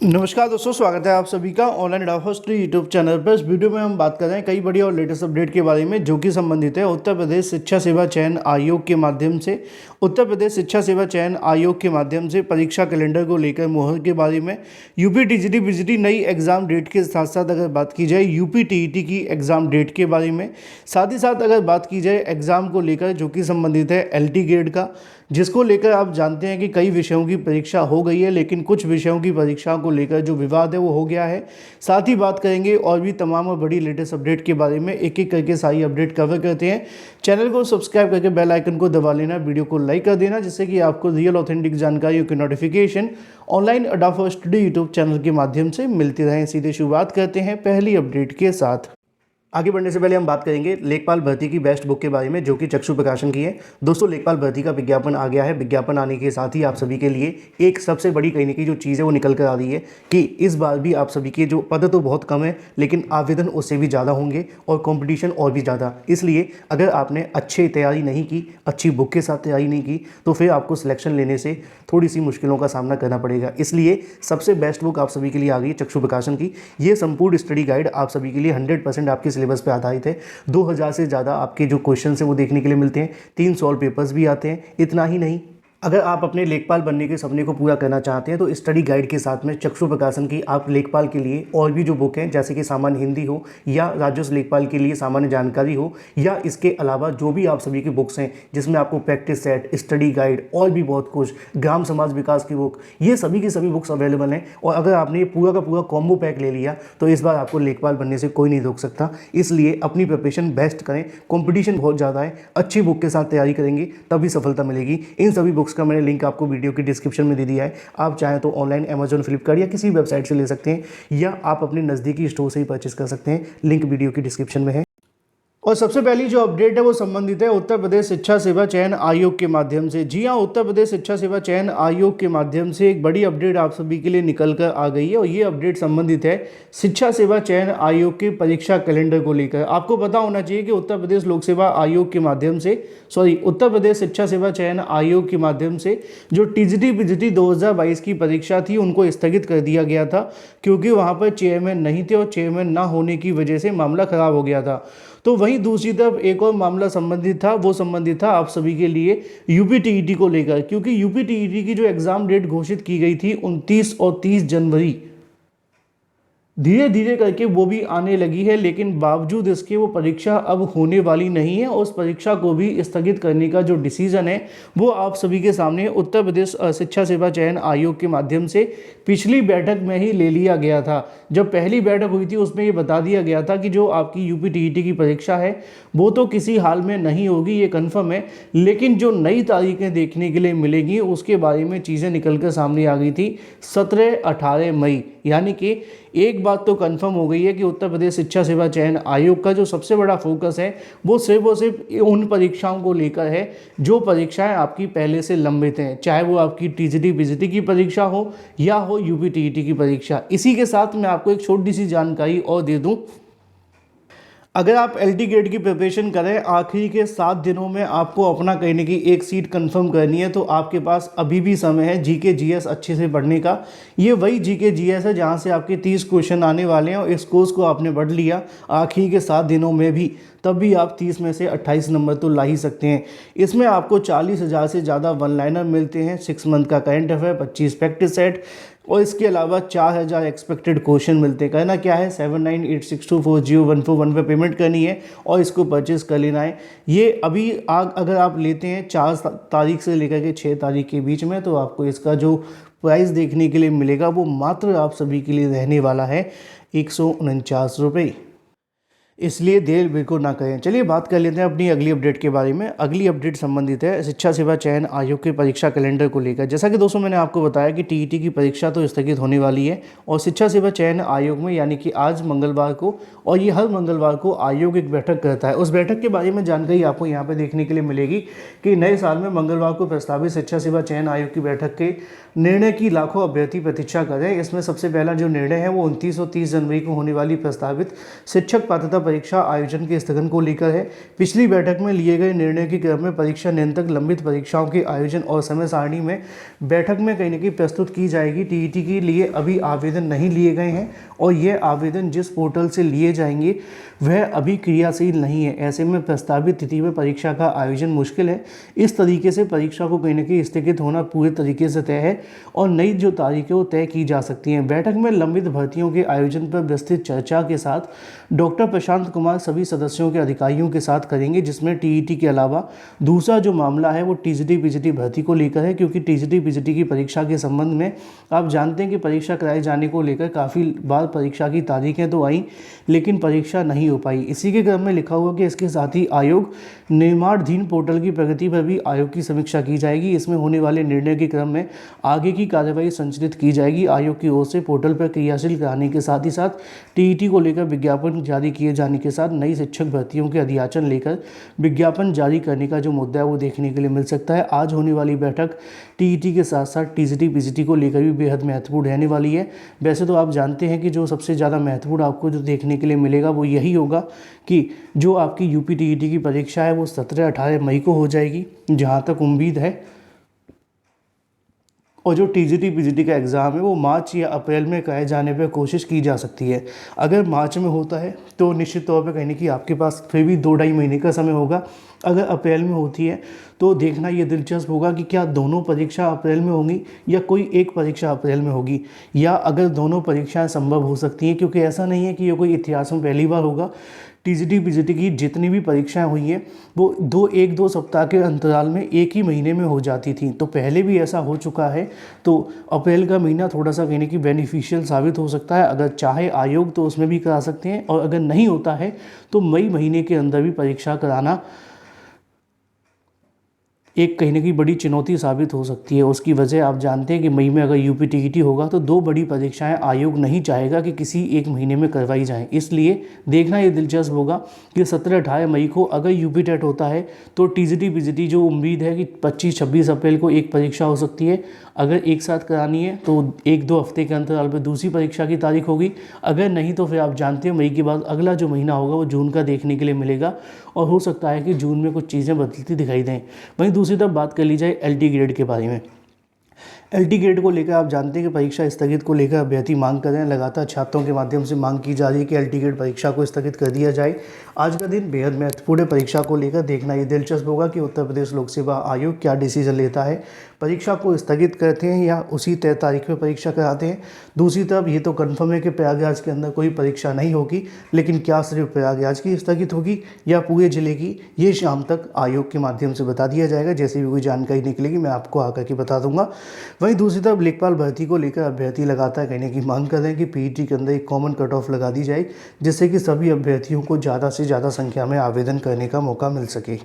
नमस्कार दोस्तों, स्वागत है आप सभी का ऑनलाइन डाफोस्ट्री यूट्यूब चैनल पर। इस वीडियो में हम बात कर रहे हैं कई बड़ी और लेटेस्ट अपडेट के बारे में जो कि संबंधित है उत्तर प्रदेश शिक्षा सेवा चयन आयोग के माध्यम से। उत्तर प्रदेश शिक्षा सेवा चयन आयोग के माध्यम से परीक्षा कैलेंडर को लेकर मुहर के बारे में, यूपी टीजीटी बीजीटी नई एग्जाम डेट के साथ साथ अगर बात की जाए यूपी टीईटी की एग्जाम डेट के बारे में, साथ ही साथ अगर बात की जाए एग्जाम को लेकर जो कि संबंधित है एलटी ग्रेड का, जिसको लेकर आप जानते हैं कि कई विषयों की परीक्षा हो गई है लेकिन कुछ विषयों की परीक्षा को लेकर जो विवाद है वो हो गया है। साथ ही बात करेंगे और भी तमाम और बड़ी लेटेस्ट अपडेट के बारे में, एक एक करके सारी अपडेट कवर करते हैं। चैनल को सब्सक्राइब करके बेल आइकन को दबा लेना, वीडियो को लाइक कर देना, जिससे कि आपको रियल ऑथेंटिक जानकारियों की नोटिफिकेशन ऑनलाइन अडाफा स्टडी यूट्यूब चैनल के माध्यम से मिलती रहें। सीधे शुरुआत करते हैं पहली अपडेट के साथ। आगे बढ़ने से पहले हम बात करेंगे लेखपाल भर्ती की बेस्ट बुक के बारे में जो कि चक्षु प्रकाशन की है। दोस्तों, लेखपाल भर्ती का विज्ञापन आ गया है। विज्ञापन आने के साथ ही आप सभी के लिए एक सबसे बड़ी कहीं ना कहीं जो चीज़ है वो निकल कर आ रही है कि इस बार भी आप सभी के जो पद तो बहुत कम है लेकिन आवेदन उससे भी ज़्यादा होंगे और कंपटीशन और भी ज़्यादा। इसलिए अगर आपने अच्छी तैयारी नहीं की, अच्छी बुक के साथ तैयारी नहीं की, तो फिर आपको सिलेक्शन लेने से थोड़ी सी मुश्किलों का सामना करना पड़ेगा। इसलिए सबसे बेस्ट बुक आप सभी के लिए आ गई है चक्षु प्रकाशन की। ये संपूर्ण स्टडी गाइड आप सभी के लिए 100% आपके सिलेबस पे आधारित है। 2000 से ज़्यादा आपके जो क्वेश्चन है वो देखने के लिए मिलते हैं। 3 सॉल्व पेपर्स भी आते हैं। इतना ही नहीं, अगर आप अपने लेखपाल बनने के सपने को पूरा करना चाहते हैं तो स्टडी गाइड के साथ में चक्षु प्रकाशन की आप लेखपाल के लिए और भी जो बुक हैं, जैसे कि सामान्य हिंदी हो या राजस्व लेखपाल के लिए सामान्य जानकारी हो, या इसके अलावा जो भी आप सभी की बुक्स हैं जिसमें आपको प्रैक्टिस सेट, स्टडी गाइड और भी बहुत कुछ, ग्राम समाज विकास की बुक, ये सभी की सभी बुक्स अवेलेबल हैं। और अगर आपने ये पूरा का पूरा कॉम्बो पैक ले लिया तो इस बार आपको लेखपाल बनने से कोई नहीं रोक सकता। इसलिए अपनी प्रिपरेशन बेस्ट करें। कॉम्पिटिशन बहुत ज़्यादा है, अच्छी बुक के साथ तैयारी करेंगे तभी सफलता मिलेगी। इन सभी बुक्स का मैंने लिंक आपको वीडियो की डिस्क्रिप्शन में दे दिया है। आप चाहें तो ऑनलाइन अमेजॉन, फ्लिपकार्ट या किसी वेबसाइट से ले सकते हैं या आप अपने नज़दीकी स्टोर से ही परचेस कर सकते हैं। लिंक वीडियो की डिस्क्रिप्शन में है। और सबसे पहली जो अपडेट है वो संबंधित है उत्तर प्रदेश शिक्षा सेवा चयन आयोग के माध्यम से। जी हाँ, उत्तर प्रदेश शिक्षा सेवा चयन आयोग के माध्यम से एक बड़ी अपडेट आप सभी के लिए निकल कर आ गई है और ये अपडेट संबंधित है शिक्षा सेवा चयन आयोग के परीक्षा कैलेंडर को लेकर। आपको पता होना चाहिए कि उत्तर प्रदेश लोक सेवा आयोग के माध्यम से, उत्तर प्रदेश शिक्षा सेवा चयन आयोग के माध्यम से जो टीजीटी बीजीटी 2022 की परीक्षा थी उनको स्थगित कर दिया गया था, क्योंकि वहाँ पर चेयरमैन नहीं थे और चेयरमैन ना होने की वजह से मामला खराब हो गया था। तो वहीं दूसरी तरफ एक और मामला संबंधित था, वो संबंधित था आप सभी के लिए यूपी टीईटी को लेकर, क्योंकि यूपी टीईटी की जो एग्ज़ाम डेट घोषित की गई थी 29 और 30 जनवरी, धीरे धीरे करके वो भी आने लगी है, लेकिन बावजूद इसके वो परीक्षा अब होने वाली नहीं है और उस परीक्षा को भी स्थगित करने का जो डिसीजन है वो आप सभी के सामने उत्तर प्रदेश शिक्षा सेवा चयन आयोग के माध्यम से पिछली बैठक में ही ले लिया गया था। जब पहली बैठक हुई थी उसमें ये बता दिया गया था कि जो आपकी यूपी टीईटी की परीक्षा है वो तो किसी हाल में नहीं होगी, ये कन्फर्म है, लेकिन जो नई तारीखें देखने के लिए मिलेंगी उसके बारे में चीज़ें निकल कर सामने आ गई थी 17-18 मई। यानी कि एक बात तो कंफर्म हो गई है कि उत्तर प्रदेश शिक्षा सेवा चयन आयोग का जो सबसे बड़ा फोकस है वो सिर्फ उन परीक्षाओं को लेकर है जो परीक्षाएं आपकी पहले से लंबित हैं, चाहे वो आपकी टीजीटी बीजीटी की परीक्षा हो या हो यूपी टीईटी की परीक्षा। इसी के साथ मैं आपको एक छोटी सी जानकारी और दे दूं, अगर आप एलटी ग्रेड की प्रिपरेशन करें, आखिरी के 7 दिनों में आपको अपना कहने की एक सीट कंफर्म करनी है, तो आपके पास अभी भी समय है जीके जीएस अच्छे से पढ़ने का। ये वही जीके जीएस है जहां से आपके 30 क्वेश्चन आने वाले हैं और इस कोर्स को आपने पढ़ लिया आखिरी के 7 दिनों में भी, तब भी आप 30 में से 28 नंबर तो ला ही सकते हैं। इसमें आपको 40,000 से ज़्यादा वन लाइनर मिलते हैं, 6 मंथ का करंट अफेयर, 25 प्रैक्टिस सेट और इसके अलावा 4,000 एक्सपेक्टेड क्वेश्चन मिलते हैं। कहना क्या है, 7986240141 पे पेमेंट करनी है और इसको परचेज कर लेना है। ये अभी अगर आप लेते हैं 4 तारीख से लेकर के 6 तारीख के बीच में, तो आपको इसका जो प्राइस देखने के लिए मिलेगा वो मात्र आप सभी के लिए रहने वाला है 149 रुपये। इसलिए देर बिल्कुल ना करें। चलिए बात कर लेते हैं अपनी अगली अपडेट के बारे में। अगली अपडेट संबंधित है शिक्षा सेवा चयन आयोग के परीक्षा कैलेंडर को लेकर। जैसा कि दोस्तों मैंने आपको बताया कि टीईटी की परीक्षा तो स्थगित होने वाली है और शिक्षा सेवा चयन आयोग में, यानी कि आज मंगलवार को, और ये हर मंगलवार को आयोग एक बैठक करता है। उस बैठक के बारे में जानकारी आपको यहाँ पर देखने के लिए मिलेगी कि नए साल में मंगलवार को प्रस्तावित शिक्षा सेवा चयन आयोग की बैठक के निर्णय की लाखों अभ्यर्थी प्रतीक्षा कर रहे हैं। इसमें सबसे पहला जो निर्णय है वो 29 और 30 जनवरी को होने वाली प्रस्तावित शिक्षक पात्रता परीक्षा आयोजन के स्थगन को लेकर है। पिछली बैठक में लिए गए निर्णय के क्रम में परीक्षा नियंत्रक लंबित परीक्षाओं के आयोजन और समय सारणी में बैठक में कहीं ना कहीं प्रस्तुत की जाएगी। टीईटी के लिए अभी आवेदन नहीं लिए गए हैं और ये आवेदन जिस पोर्टल से लिए जाएंगे वह अभी क्रियाशील नहीं है। ऐसे में प्रस्तावित तिथि में परीक्षा का आयोजन मुश्किल है। इस तरीके से परीक्षा को कहीं ना कहीं स्थगित होना पूरे तरीके से तय है और नई जो तारीखें वो तय की जा सकती हैं। बैठक में लंबित भर्तियों के आयोजन पर विस्तृत चर्चा के साथ डॉक्टर प्रशांत कुमार सभी सदस्यों के अधिकारियों के साथ करेंगे, जिसमें टीईटी के अलावा दूसरा जो मामला है वो टीजीटी पीजीटी भर्ती को लेकर है, क्योंकि टीजीटी पीजीटी की परीक्षा के संबंध में आप जानते हैं कि परीक्षा कराए जाने को लेकर काफ़ी बार परीक्षा की तारीखें तो आई लेकिन परीक्षा नहीं हो पाई। इसी के क्रम में लिखा हुआ कि इसके साथ ही आयोग निर्माणाधीन पोर्टल की प्रगति पर भी आयोग की समीक्षा की जाएगी। इसमें होने वाले निर्णय के क्रम में आगे की कार्यवाही संचालित की जाएगी। आयोग की ओर से पोर्टल पर क्रियाशील कराने के साथ ही साथ टीईटी को लेकर विज्ञापन जारी किए जाने के साथ नई शिक्षक भर्तियों के अध्याचन लेकर विज्ञापन जारी करने का जो मुद्दा है वो देखने के लिए मिल सकता है। आज होने वाली बैठक टीईटी के साथ साथ टीजीटी पीजीटी को लेकर भी बेहद महत्वपूर्ण रहने वाली है। वैसे तो आप जानते हैं कि जो सबसे ज़्यादा महत्वपूर्ण आपको जो देखने के लिए मिलेगा वो यही होगा कि जो आपकी यूपी टीईटी की परीक्षा है वो 17-18 मई को हो जाएगी जहाँ तक उम्मीद है, और जो टीजीटी पीजीटी का एग्ज़ाम है वो मार्च या अप्रैल में कराए जाने पर कोशिश की जा सकती है। अगर मार्च में होता है तो निश्चित तौर पर कहने की आपके पास फिर भी 2-2.5 महीने का समय होगा। अगर अप्रैल में होती है तो देखना ये दिलचस्प होगा कि क्या दोनों परीक्षा अप्रैल में होंगी या कोई एक परीक्षा अप्रैल में होगी, या अगर दोनों परीक्षाएं संभव हो सकती हैं, क्योंकि ऐसा नहीं है कि ये कोई इतिहास में पहली बार होगा। टीजीटी पीजीटी की जितनी भी परीक्षाएं हुई हैं वो 1-2 सप्ताह के अंतराल में एक ही महीने में हो जाती थी, तो पहले भी ऐसा हो चुका है। तो अप्रैल का महीना थोड़ा सा कहने की बेनिफिशियल साबित हो सकता है। अगर चाहे आयोग तो उसमें भी करा सकते हैं, और अगर नहीं होता है तो मई महीने के अंदर भी परीक्षा कराना एक कहीं ना कहीं बड़ी चुनौती साबित हो सकती है। उसकी वजह आप जानते हैं कि मई में अगर यूपी टीईटी होगा तो 2 बड़ी परीक्षाएं आयोग नहीं चाहेगा कि किसी एक महीने में करवाई जाएं। इसलिए देखना ये दिलचस्प होगा कि 17-18 मई को अगर यूपी टेट होता है तो टीजीटी पीजीटी जो उम्मीद है कि 25-26 अप्रैल को एक परीक्षा हो सकती है। अगर एक साथ करानी है तो 1-2 हफ्ते के अंतराल पर दूसरी परीक्षा की तारीख होगी। अगर नहीं तो फिर आप जानते हैं मई के बाद अगला जो महीना होगा वो जून का देखने के लिए मिलेगा, और हो सकता है कि जून में कुछ चीज़ें बदलती दिखाई दें। वहीं दूसरी तरफ बात कर ली जाए एलटी ग्रेड के बारे में। एलटी ग्रेड को लेकर आप जानते हैं कि परीक्षा स्थगित को लेकर अभ्यर्थी मांग कर रहे हैं। लगातार छात्रों के माध्यम से मांग की जा रही है कि एलटी ग्रेड परीक्षा को स्थगित कर दिया जाए। आज का दिन बेहद महत्वपूर्ण है परीक्षा को लेकर। देखना ये दिलचस्प होगा कि उत्तर प्रदेश लोक सेवा आयोग क्या डिसीजन लेता है, परीक्षा को स्थगित करते हैं या उसी तय तारीख पर परीक्षा कराते हैं। दूसरी तरफ ये तो कन्फर्म है कि प्रयागराज के अंदर कोई परीक्षा नहीं होगी, लेकिन क्या सिर्फ प्रयागराज की स्थगित होगी या पूरे जिले की, ये शाम तक आयोग के माध्यम से बता दिया जाएगा। जैसे भी कोई जानकारी निकलेगी मैं आपको आकर के बता दूंगा। वहीं दूसरी तरफ लेखपाल भर्ती को लेकर अभ्यर्थी लगातार कहने की मांग कर रहे हैं कि पीईटी के अंदर एक कॉमन कट ऑफ लगा दी जाए, जिससे कि सभी अभ्यर्थियों को ज़्यादा से ज़्यादा संख्या में आवेदन करने का मौका मिल सके।